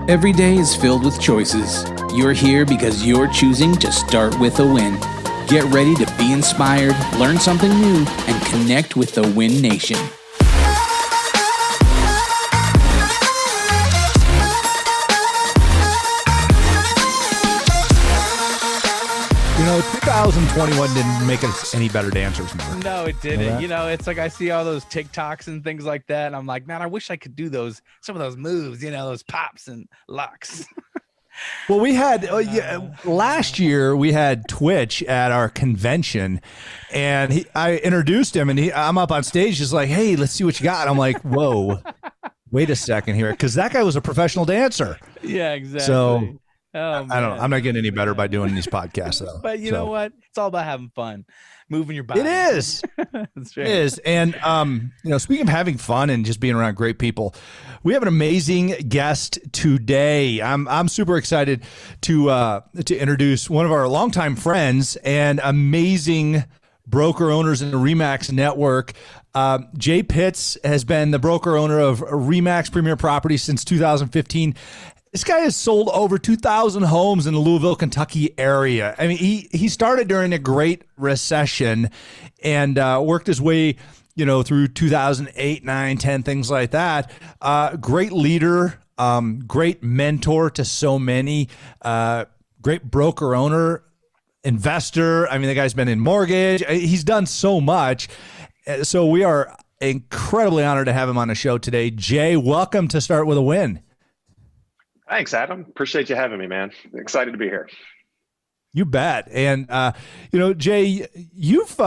Every day is filled with choices. You're here because you're choosing to start with a win. Get ready to be inspired, learn something new, and connect with the Win Nation. You know, 2021 didn't make us any better dancers, Mark. No, it didn't. You know, it's like I see all those TikToks and things like that, and I'm like, man, I wish I could do some of those moves, those pops and locks. Well, we had last year we had Twitch at our convention, and I introduced him, and I'm up on stage, just like, hey, let's see what you got. And I'm like, whoa, wait a second here, because that guy was a professional dancer. Yeah, exactly. So. Oh, I don't know. I'm not getting any better by doing these podcasts, though. But you know what? It's all about having fun, moving your body. It is. That's right. It is. And, speaking of having fun and just being around great people, we have an amazing guest today. I'm super excited to introduce one of our longtime friends and amazing broker owners in the RE/MAX network. Jay Pitts has been the broker owner of RE/MAX Premier Properties since 2015. This guy has sold over 2,000 homes in the Louisville, Kentucky area. I mean, he started during a great recession and worked his way, through 2008, 9, 10, things like that. Great leader, great mentor to so many, great broker owner, investor. I mean, the guy's been in mortgage. He's done so much. So we are incredibly honored to have him on the show today. Jay, welcome to Start With a Win. Thanks, Adam. Appreciate you having me, man. Excited to be here. You bet. And, Jay, you've,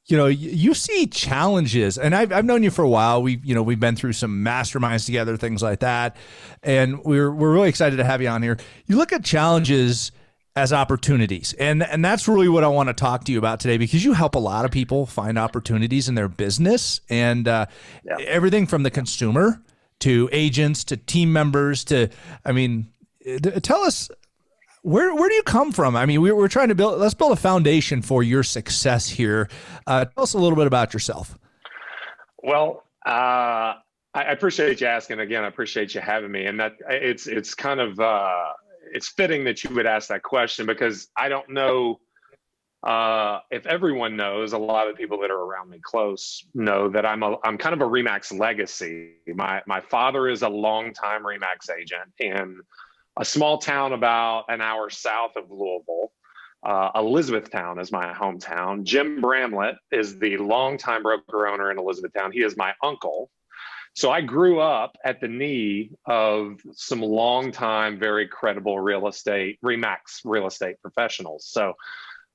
you see challenges, and I've known you for a while. We've been through some masterminds together, things like that. And we're really excited to have you on here. You look at challenges as opportunities. And that's really what I want to talk to you about today, because you help a lot of people find opportunities in their business and everything from the consumer to agents, to team members, tell us, where do you come from? I mean, we're trying to let's build a foundation for your success here. Tell us a little bit about yourself. Well, I appreciate you asking again. I appreciate you having me. And that it's kind of, it's fitting that you would ask that question, because I don't know if everyone knows. A lot of people that are around me close know that I'm kind of a RE/MAX legacy. My father is a longtime RE/MAX agent in a small town about an hour south of Louisville. Elizabethtown is my hometown. Jim Bramlett is the longtime broker owner in Elizabethtown. He is my uncle. So I grew up at the knee of some longtime, very credible RE/MAX real estate professionals. So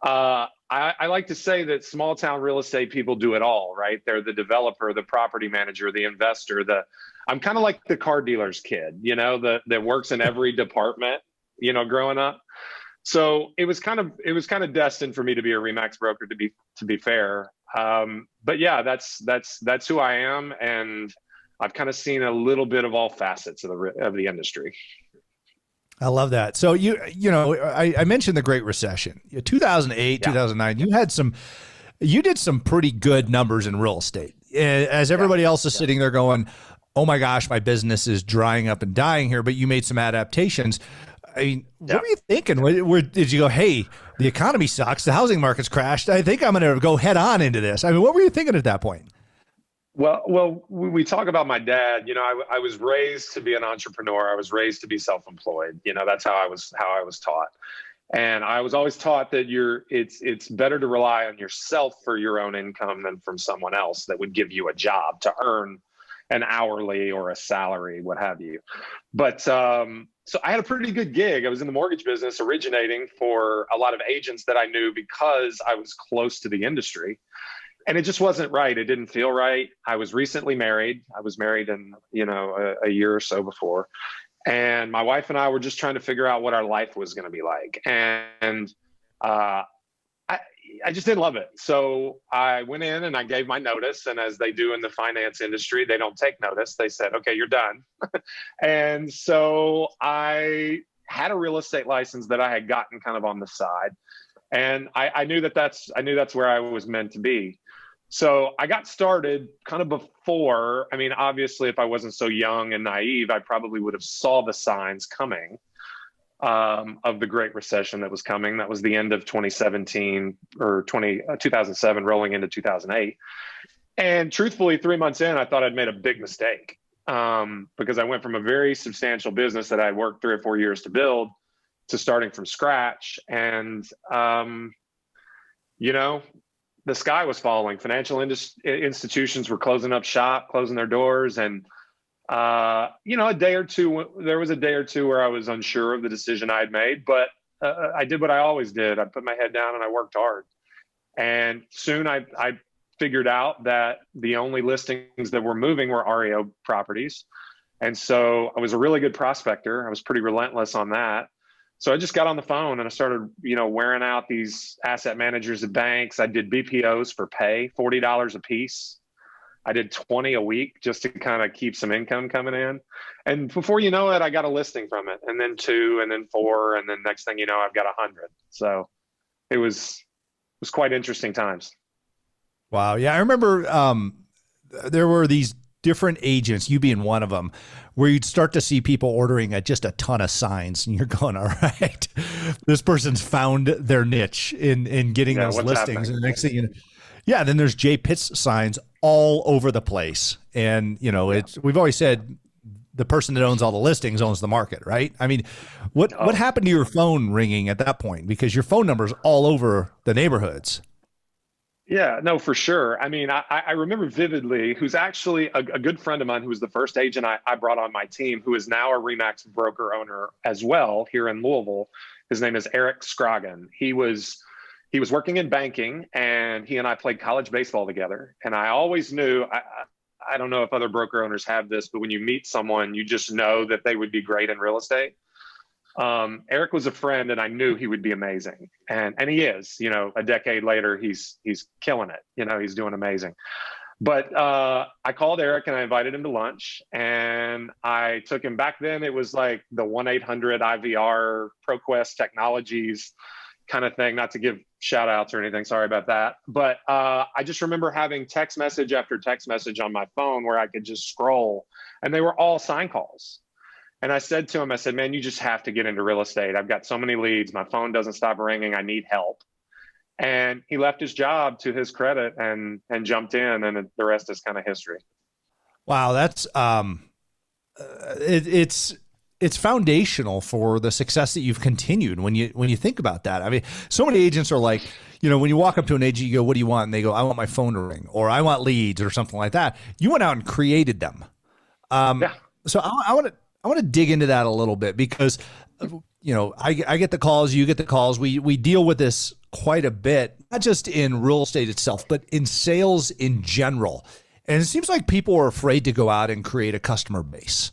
I like to say that small town real estate people do it all, right? They're the developer, the property manager, the investor. I'm kind of like the car dealer's kid, that works in every department, growing up. So it was kind of destined for me to be a RE/MAX broker, to be fair. But yeah, that's who I am, and I've kind of seen a little bit of all facets of the industry. I love that. So I mentioned the Great Recession, 2008, 2009. You did some pretty good numbers in real estate. As everybody else is sitting there going, "Oh my gosh, my business is drying up and dying here," but you made some adaptations. I mean, what were you thinking? Where did you go? Hey, the economy sucks. The housing market's crashed. I think I'm going to go head on into this. I mean, what were you thinking at that point? Well, we talk about my dad. I was raised to be an entrepreneur. I was raised to be self-employed. That's how I was taught. And I was always taught that it's better to rely on yourself for your own income than from someone else that would give you a job to earn an hourly or a salary, what have you. But so I had a pretty good gig. I was in the mortgage business, originating for a lot of agents that I knew because I was close to the industry. And it just wasn't right. It didn't feel right. I was recently married. I was married in, a year or so before. And my wife and I were just trying to figure out what our life was going to be like. And I just didn't love it. So I went in and I gave my notice. And as they do in the finance industry, they don't take notice. They said, "Okay, you're done." And so I had a real estate license that I had gotten kind of on the side. And I knew that's where I was meant to be. So I got started kind of before. I mean, obviously, if I wasn't so young and naive, I probably would have saw the signs coming of the Great Recession that was coming. That was the end of 2017 or 2007, rolling into 2008. And truthfully, 3 months in, I thought I'd made a big mistake because I went from a very substantial business that I worked 3 or 4 years to build to starting from scratch. And, you know, the sky was falling. Financial institutions were closing up shop, closing their doors. And, you know, there was a day or two where I was unsure of the decision I had made, but I did what I always did. I put my head down and I worked hard. And soon I figured out that the only listings that were moving were REO properties. And so I was a really good prospector. I was pretty relentless on that. So I just got on the phone and I started, you know, wearing out these asset managers at banks. I did BPOs for pay, $40 a piece. I did 20 a week just to kind of keep some income coming in. And before you know it, I got a listing from it, and then 2, and then 4. And then next thing you know, I've got 100. So it was quite interesting times. Wow. Yeah. I remember there were these different agents, you being one of them, where you'd start to see people ordering just a ton of signs, and you're going, all right, this person's found their niche in getting those listings. Happening? And the next thing you know, yeah, then there's Jay Pitt's signs all over the place. And, you know, we've always said the person that owns all the listings owns the market, right? I mean, what happened to your phone ringing at that point? Because your phone number's all over the neighborhoods. Yeah, no, for sure. I mean, I remember vividly, who's actually a good friend of mine who was the first agent I brought on my team, who is now a RE/MAX broker owner as well here in Louisville. His name is Eric Scroggin. He was working in banking, and he and I played college baseball together. And I always knew, I don't know if other broker owners have this, but when you meet someone, you just know that they would be great in real estate. Eric was a friend, and I knew he would be amazing. And he is, you know, a decade later, he's killing it. You know, he's doing amazing. But I called Eric and I invited him to lunch, and I took him. Back then, it was like the 1-800 IVR ProQuest Technologies kind of thing, not to give shout outs or anything. Sorry about that. But I just remember having text message after text message on my phone where I could just scroll, and they were all sign calls. And I said to him, I said, man, you just have to get into real estate. I've got so many leads. My phone doesn't stop ringing. I need help. And he left his job, to his credit, and jumped in, and the rest is kind of history. Wow. That's, it's foundational for the success that you've continued when you think about that. I mean, so many agents are like, you know, when you walk up to an agent, you go, what do you want? And they go, I want my phone to ring, or I want leads, or something like that. You went out and created them. Yeah. So I want to dig into that a little bit, because, you know, I get the calls, you get the calls. We deal with this quite a bit, not just in real estate itself, but in sales in general. And it seems like people are afraid to go out and create a customer base.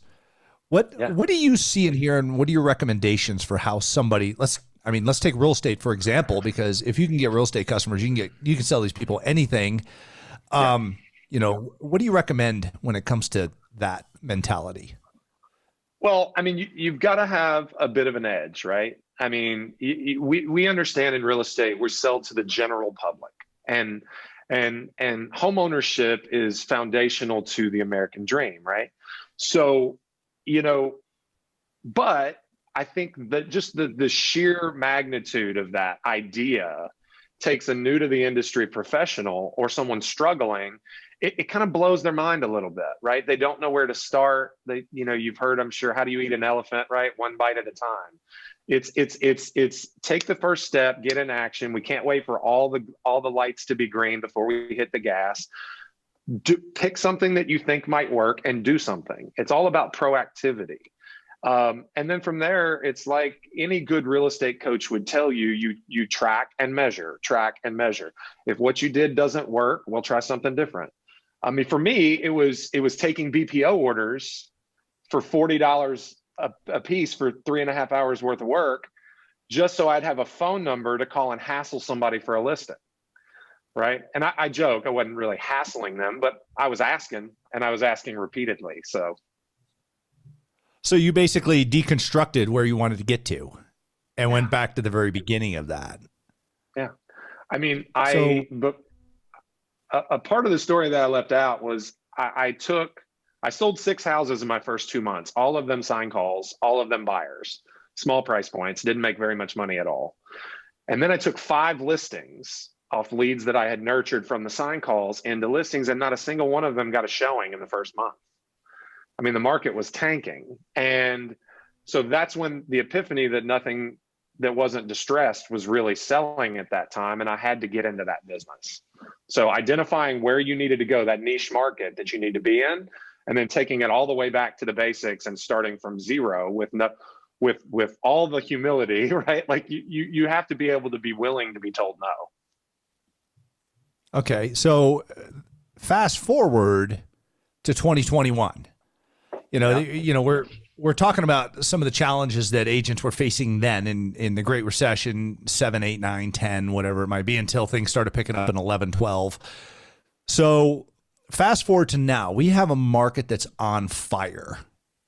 What do you see in here, and what are your recommendations for how somebody, let's take real estate, for example, because if you can get real estate customers, you can sell these people anything. You know, what do you recommend when it comes to that mentality? Well, I mean, you've got to have a bit of an edge, right? I mean, we understand in real estate, we sell to the general public, and home ownership is foundational to the American dream, right? So, you know, but I think that just the sheer magnitude of that idea takes a new to the industry professional or someone struggling. It kind of blows their mind a little bit, right? They don't know where to start. You know, you've heard, I'm sure, how do you eat an elephant, right? One bite at a time. It's take the first step, get in action. We can't wait for all the lights to be green before we hit the gas. Pick something that you think might work and do something. It's all about proactivity. And then from there, it's like any good real estate coach would tell you, you track and measure. If what you did doesn't work, we'll try something different. I mean, for me, it was taking BPO orders for $40 a piece for 3.5 hours worth of work, just so I'd have a phone number to call and hassle somebody for a listing, right? And I joke, I wasn't really hassling them, but I was asking, and I was asking repeatedly. So you basically deconstructed where you wanted to get to and went back to the very beginning of that. Yeah. I mean, a part of the story that I left out was I sold 6 houses in my first 2 months, all of them sign calls, all of them buyers, small price points, didn't make very much money at all. And then I took 5 listings off leads that I had nurtured from the sign calls into listings, and not a single one of them got a showing in the first month. I mean, the market was tanking. And so that's when the epiphany that nothing that wasn't distressed was really selling at that time. And I had to get into that business. So identifying where you needed to go, that niche market that you need to be in, and then taking it all the way back to the basics and starting from zero with all the humility, right? Like you have to be able to be willing to be told no. Okay. So fast forward to 2021, we're talking about some of the challenges that agents were facing then in the Great Recession, 7, 8, 9, 10, whatever it might be, until things started picking up in 11, 12. So fast forward to now, we have a market that's on fire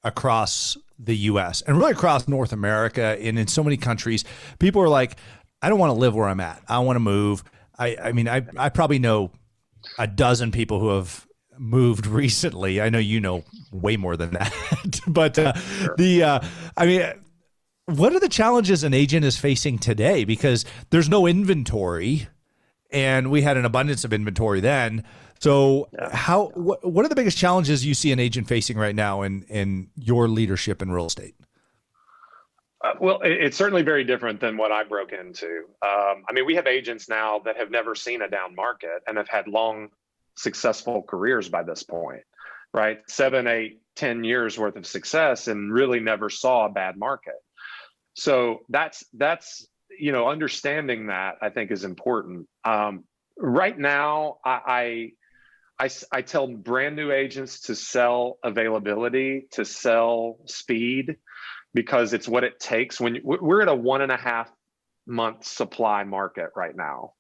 across the U.S. and really across North America and in so many countries. People are like, I don't want to live where I'm at. I want to move. I mean, I probably know a dozen people who have moved recently. I know you know way more than that. But I mean, what are the challenges an agent is facing today? Because there's no inventory, and we had an abundance of inventory then. So what are the biggest challenges you see an agent facing right now in your leadership in real estate? Well, it's certainly very different than what I broke into. I mean, we have agents now that have never seen a down market and have had long, successful careers by this point, right? 7, 8, 10 years worth of success and really never saw a bad market. So that's understanding that, I think, is important. Right now, I tell brand new agents to sell availability, to sell speed, because it's what it takes. When we're at a 1.5 month supply market right now.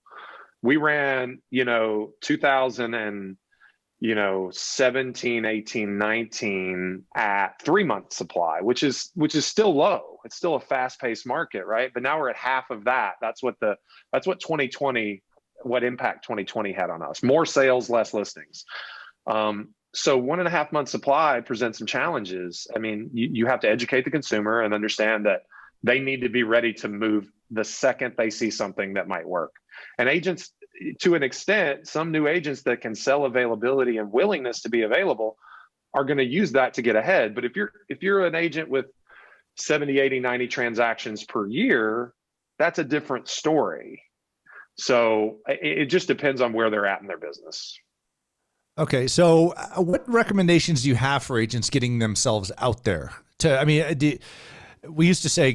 We ran, 2017, 18, 19 at 3 month supply, which is still low. It's still a fast paced market, right? But now we're at half of that. That's what 2020, what impact 2020 had on us. More sales, less listings. So 1.5 month supply presents some challenges. I mean, you have to educate the consumer and understand that they need to be ready to move the second they see something that might work. And agents, to an extent, some new agents that can sell availability and willingness to be available are going to use that to get ahead. But if you're an agent with 70, 80, 90 transactions per year, that's a different story. So it just depends on where they're at in their business. Okay, so what recommendations do you have for agents getting themselves out there? We used to say,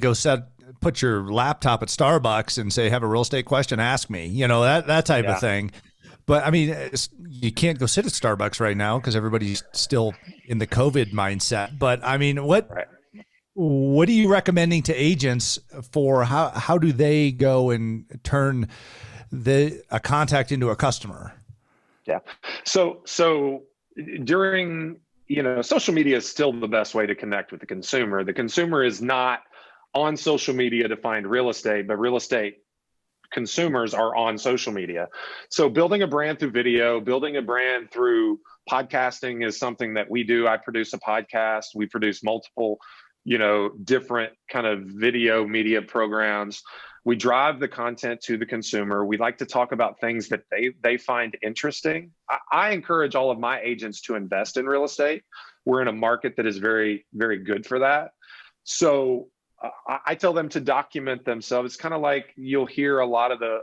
put your laptop at Starbucks and say, have a real estate question, ask me, that type of thing. But I mean, you can't go sit at Starbucks right now because everybody's still in the COVID mindset. But I mean, what are you recommending to agents for how do they go and turn a contact into a customer? Yeah. So during, social media is still the best way to connect with the consumer. The consumer is not on social media to find real estate, but real estate consumers are on social media. So building a brand through video, building a brand through podcasting is something that we do. I produce a podcast. We produce multiple, different kind of video media programs. We drive the content to the consumer. We like to talk about things that they find interesting. I encourage all of my agents to invest in real estate. We're in a market that is very, very good for that. So I tell them to document themselves. It's kind of like you'll hear a lot of the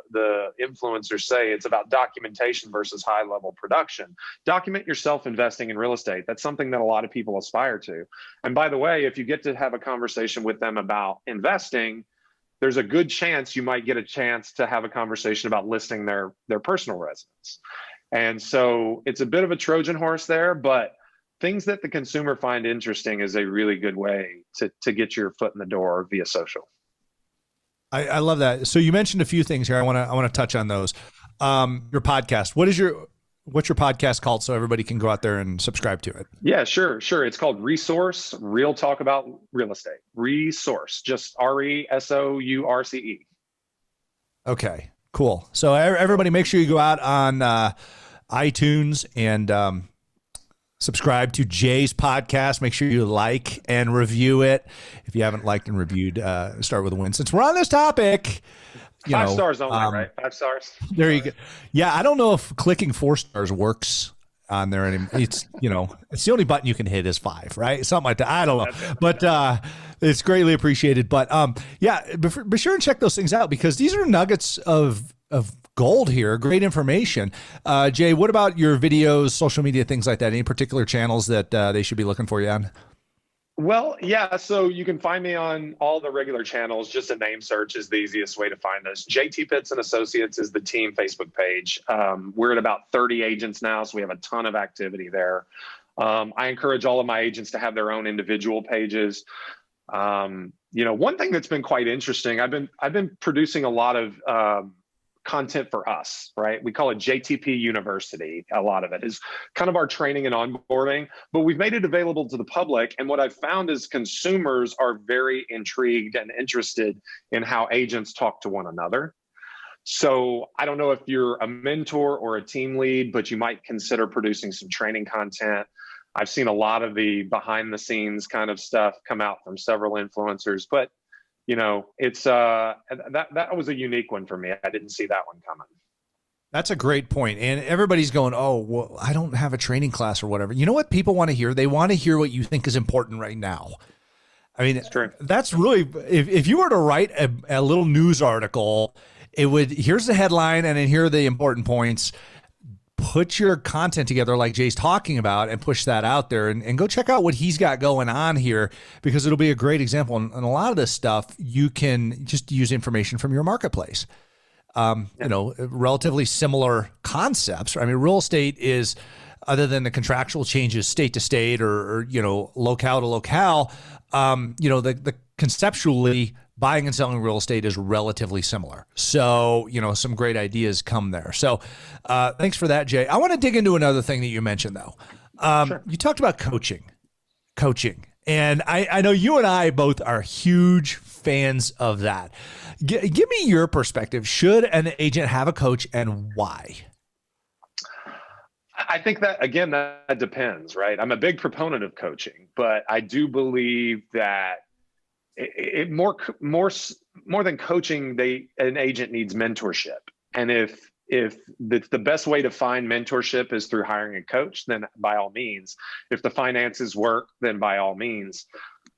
influencers say it's about documentation versus high level production. Document yourself investing in real estate. That's something that a lot of people aspire to. And by the way, if you get to have a conversation with them about investing, there's a good chance you might get a chance to have a conversation about listing their personal residence. And so it's a bit of a Trojan horse there, but things that the consumer find interesting is a really good way to get your foot in the door via social. I love that. So you mentioned a few things here. I want to touch on those. Your podcast. What's your podcast called so everybody can go out there and subscribe to it? Yeah, sure. It's called Resource, Real Talk About Real Estate. Resource, just RESOURCE. Okay, cool. So everybody make sure you go out on iTunes and subscribe to Jay's podcast. Make sure you like and review it. If you haven't liked and reviewed, start with a win. Since we're on this topic, 5 stars only, right? 5 stars. There you go. Yeah, I don't know if clicking 4 stars works on there anymore. It's it's the only button you can hit is 5, right? Something like that. I don't know, but it's greatly appreciated. But yeah, be sure and check those things out because these are nuggets of gold here. Great information. Jay, what about your videos, social media, things like that? Any particular channels that they should be looking for you on? Well, yeah, so you can find me on all the regular channels. Just a name search is the easiest way to find us. JT Pitts and Associates is the team Facebook page. We're at about 30 agents now, so we have a ton of activity there. I encourage all of my agents to have their own individual pages. One thing that's been quite interesting, I've been producing a lot of content for us, right? We call it JTP University. A lot of it is kind of our training and onboarding, but we've made it available to the public. And what I've found is consumers are very intrigued and interested in how agents talk to one another. So I don't know if you're a mentor or a team lead, but you might consider producing some training content. I've seen a lot of the behind the scenes kind of stuff come out from several influencers, but it's that was a unique one for me. I didn't see that one coming. That's a great point. And everybody's going, oh, well, I don't have a training class or whatever. You know what people want to hear? They want to hear what you think is important right now. I mean, that's really, if you were to write a little news article, it would, here's the headline and then here are the important points. Put your content together like Jay's talking about and push that out there and go check out what he's got going on here because it'll be a great example. And a lot of this stuff, you can just use information from your marketplace. Relatively similar concepts. I mean, real estate is, other than the contractual changes state to state or locale to locale, the conceptually buying and selling real estate is relatively similar. So, some great ideas come there. So thanks for that, Jay. I want to dig into another thing that you mentioned, though. Sure. You talked about coaching. And I know you and I both are huge fans of that. Give me your perspective. Should an agent have a coach and why? I think that, again, that depends, right? I'm a big proponent of coaching, but I do believe that it more than coaching, an agent needs mentorship. And if the best way to find mentorship is through hiring a coach, then by all means. If the finances work, then by all means.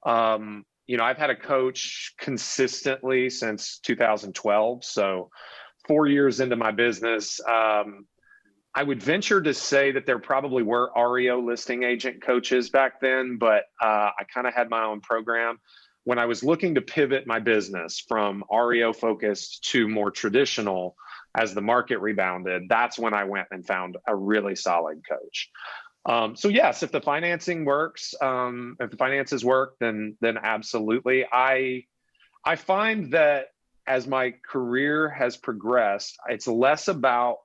I've had a coach consistently since 2012. So 4 years into my business, I would venture to say that there probably were REO listing agent coaches back then, but I kind of had my own program. When I was looking to pivot my business from REO focused to more traditional as the market rebounded, that's when I went and found a really solid coach. So yes, if the financing works, if the finances work, then absolutely. I find that as my career has progressed, it's less about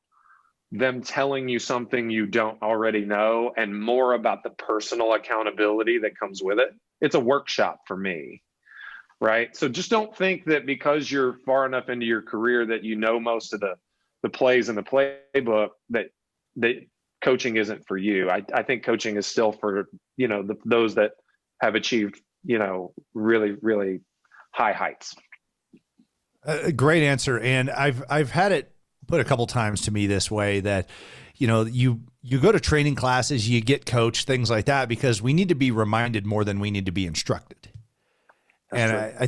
them telling you something you don't already know and more about the personal accountability that comes with it. It's a workshop for me. Right. So just don't think that because you're far enough into your career that you know most of the plays in the playbook that coaching isn't for you. I think coaching is still for, those that have achieved, really, really high heights. A great answer. And I've had it put a couple times to me this way that, you go to training classes, you get coached, things like that, because we need to be reminded more than we need to be instructed. And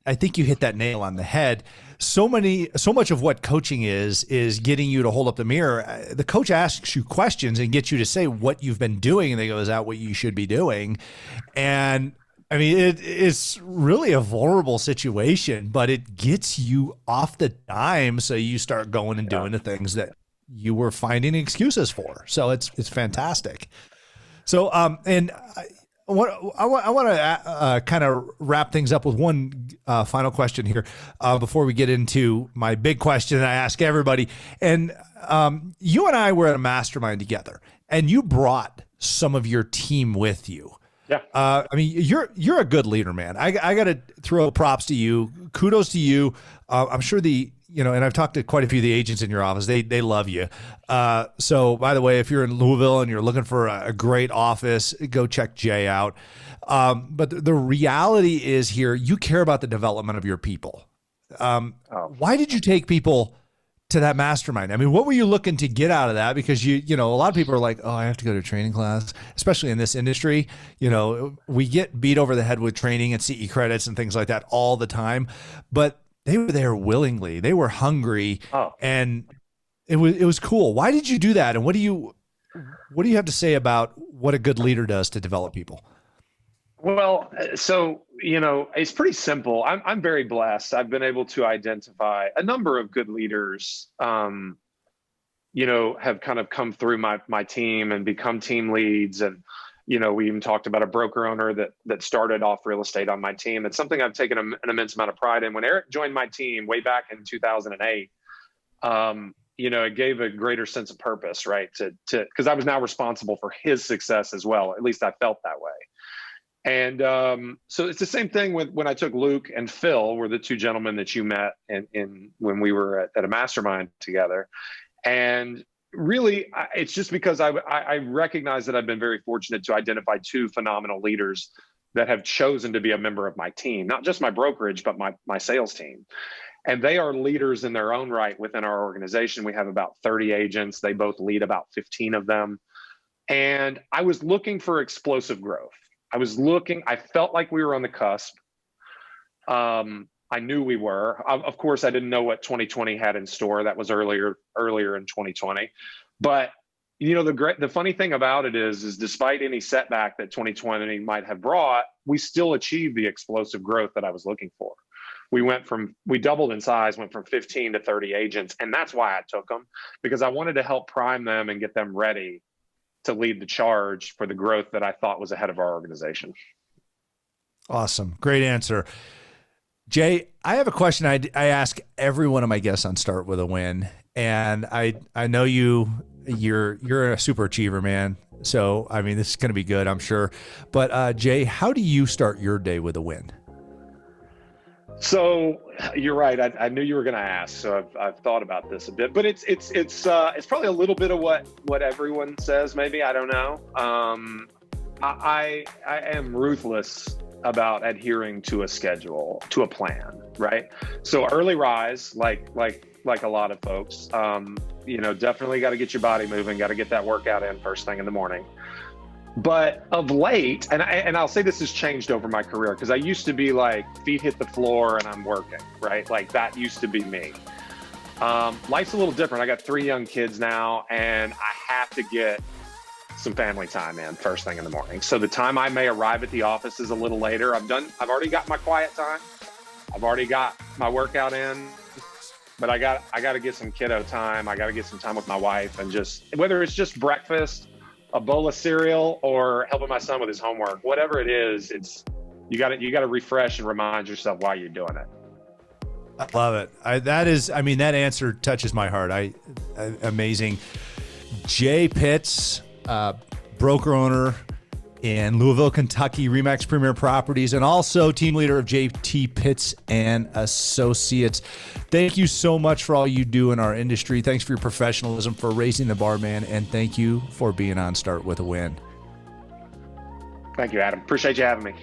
I think you hit that nail on the head. So much of what coaching is getting you to hold up the mirror. The coach asks you questions and gets you to say what you've been doing, and they go, "Is that what you should be doing?" And I mean, it's really a vulnerable situation, but it gets you off the dime, so you start going and doing the things that you were finding excuses for. So it's fantastic. So and I want to kind of wrap things up with one final question here before we get into my big question that I ask everybody. And you and I were at a mastermind together, and you brought some of your team with you. Yeah. I mean, you're a good leader, man. I got to throw props to you. Kudos to you. I'm sure the you know, and I've talked to quite a few of the agents in your office. They love you. So by the way, if you're in Louisville and you're looking for a great office, go check Jay out. But the reality is here, you care about the development of your people. Why did you take people to that mastermind? I mean, what were you looking to get out of that? Because you know, a lot of people are like, oh, I have to go to a training class, especially in this industry. You know, we get beat over the head with training and CE credits and things like that all the time, but they were there willingly. They were hungry, and it was cool. Why did you do that? And what do you have to say about what a good leader does to develop people? Well, so, you know, it's pretty simple. I'm very blessed. I've been able to identify a number of good leaders, you know, have kind of come through my team and become team leads. And, you know, we even talked about a broker owner that started off real estate on my team. It's something I've taken an immense amount of pride in. When Eric joined my team way back in 2008, you know, it gave a greater sense of purpose, right? Because I was now responsible for his success as well. At least I felt that way. And so it's the same thing with when I took Luke and Phil, were the two gentlemen that you met in when we were at a mastermind together. And really, it's just because I recognize that I've been very fortunate to identify two phenomenal leaders that have chosen to be a member of my team, not just my brokerage, but my sales team. And they are leaders in their own right within our organization. We have about 30 agents. They both lead about 15 of them. And I was looking for explosive growth. I felt like we were on the cusp. I knew we were. Of course, I didn't know what 2020 had in store. That was earlier in 2020. But, you know, the funny thing about it is despite any setback that 2020 might have brought, we still achieved the explosive growth that I was looking for. We doubled in size, went from 15 to 30 agents. And that's why I took them, because I wanted to help prime them and get them ready to lead the charge for the growth that I thought was ahead of our organization. Awesome. Great answer. Jay, I have a question I ask every one of my guests on Start With a Win. And I know you're a super achiever, man. So, I mean, this is going to be good, I'm sure. But Jay, how do you start your day with a win? So you're right. I knew you were going to ask, so I've thought about this a bit. But it's probably a little bit of what everyone says. Maybe, I don't know. I am ruthless about adhering to a schedule, to a plan, right? So early rise, like a lot of folks, you know, definitely got to get your body moving, got to get that workout in first thing in the morning. But of late, and I'll say this has changed over my career, because I used to be like feet hit the floor and I'm working, right? Like that used to be me. Life's a little different. I got 3 young kids now, and I have to get some family time in first thing in the morning. So the time I may arrive at the office is a little later. I've already got my quiet time. I've already got my workout in, but I got to get some kiddo time. I got to get some time with my wife, and just whether it's just breakfast, a bowl of cereal, or helping my son with his homework, whatever it is, you got to refresh and remind yourself why you're doing it. I love it. That answer touches my heart. Amazing. Jay Pitts, broker owner in Louisville, Kentucky, Remax Premier Properties, and also team leader of JT Pitts and Associates. Thank you so much for all you do in our industry. Thanks for your professionalism, for raising the bar, man, and thank you for being on Start With a Win. Thank you, Adam. Appreciate you having me.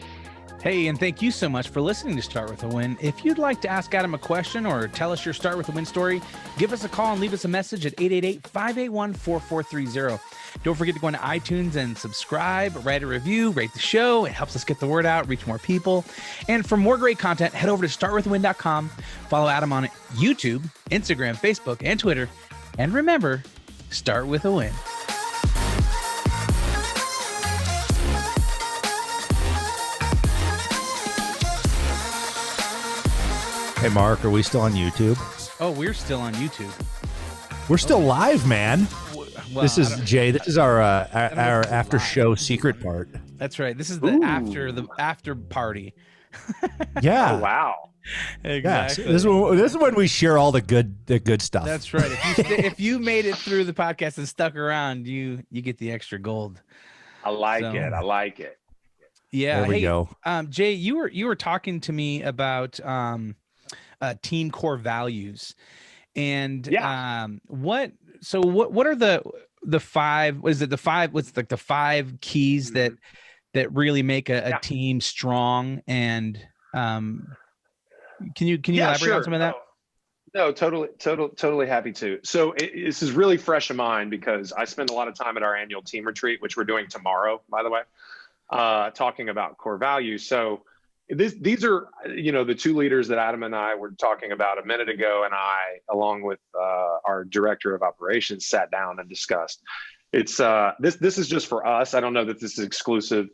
Hey, and thank you so much for listening to Start With a Win. If you'd like to ask Adam a question or tell us your Start With a Win story, give us a call and leave us a message at 888-581-4430. Don't forget to go into iTunes and subscribe, write a review, rate the show. It helps us get the word out, reach more people. And for more great content, head over to startwithawin.com. Follow Adam on YouTube, Instagram, Facebook, and Twitter. And remember, start with a win. Hey, Mark, are we still on YouTube? Oh, we're still on YouTube. We're still live, man. Well, this is Jay. This is our after show secret part. That's right. This is the after party. Yeah. Oh, wow. Yes. Exactly. This is when we share all the good stuff. That's right. If you made it through the podcast and stuck around, you get the extra gold. I like it. Yeah. There we go. Jay, you were talking to me about team core values. And Yeah. what are the five? What is it? The five? What's like the five keys that really make a Yeah. team strong? And can you elaborate on Sure. some of that? No, totally happy to. So this is really fresh in mind because I spend a lot of time at our annual team retreat, which we're doing tomorrow, by the way, talking about core values. So these are, the two leaders that Adam and I were talking about a minute ago, and I, along with our director of operations, sat down and discussed. It's this is just for us. I don't know that this is exclusive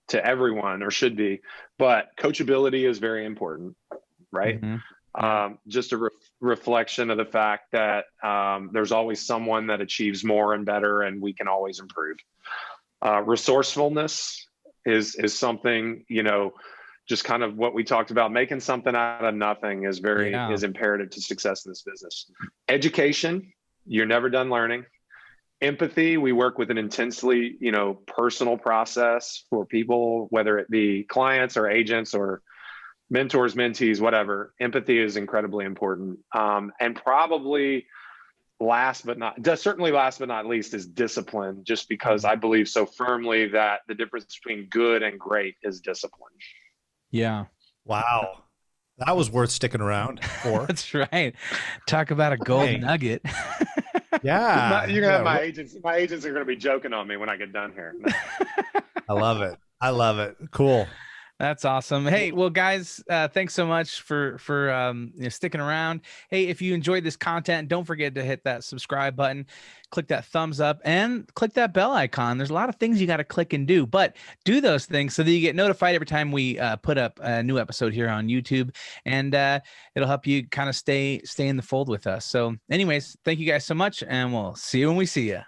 to everyone or should be, but coachability is very important, right? Just a reflection of the fact that there's always someone that achieves more and better, and we can always improve. Resourcefulness is something, just kind of what we talked about. Making something out of nothing is is imperative to success in this business. Education, you're never done learning. Empathy, we work with an intensely, personal process for people, whether it be clients or agents or mentors, mentees, whatever. Empathy is incredibly important. And probably certainly last but not least is discipline, just because I believe so firmly that the difference between good and great is discipline. Yeah. Wow. That was worth sticking around for. That's right. Talk about a gold nugget. Yeah. You're gonna have my agents. My agents are gonna be joking on me when I get done here. I love it. I love it. Cool. That's awesome. Hey, well, guys, thanks so much for sticking around. Hey, if you enjoyed this content, don't forget to hit that subscribe button, click that thumbs up, and click that bell icon. There's a lot of things you got to click and do, but do those things so that you get notified every time we put up a new episode here on YouTube, and it'll help you kind of stay in the fold with us. So anyways, thank you guys so much, and we'll see you when we see you.